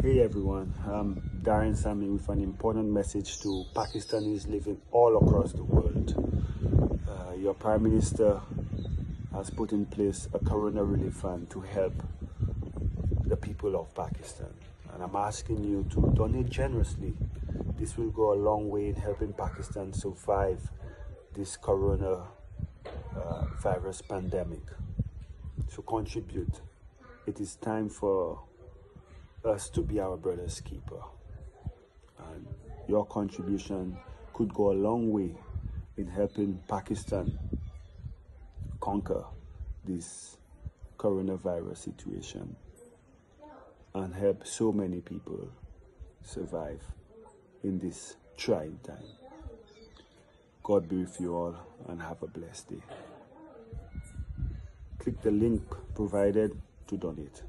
Hey everyone, I'm Darren Sammy with an important message to Pakistanis living all across the world. Your Prime Minister has put in place a Corona relief fund to help the people of Pakistan. And I'm asking you to donate generously. This will go a long way in helping Pakistan survive this Corona virus pandemic. So contribute. It is time for us to be our brother's keeper, and your contribution could go a long way in helping Pakistan conquer this coronavirus situation and help so many people survive in this trying time. God be with you all and have a blessed day. Click the link provided to donate.